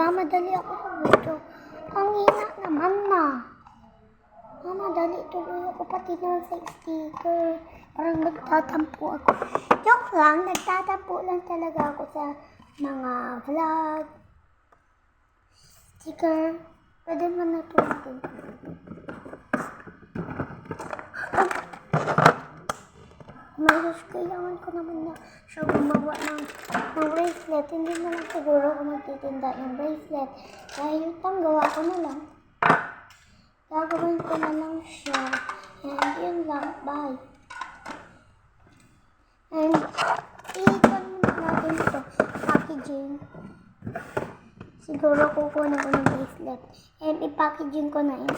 Nagmamadali ako sa video. Ang hina naman na. Mamadali tuloy ako pati na sa sticker. Parang nagtatampo ako. Joke lang, nagtatampo lang talaga ako sa mga vlog. Sticker. Pwede man natulog. Mayos, kailangan ko naman na siya gumawa ng bracelet. Hindi na lang siguro ako magtitinda ng bracelet. Dahil pang gawa ko na lang. Gagawin ko na lang siya. And yun lang. Bye. And ikan natin ito. Packaging. Siguro kukuha na ko ng bracelet. And i-packaging ko na yung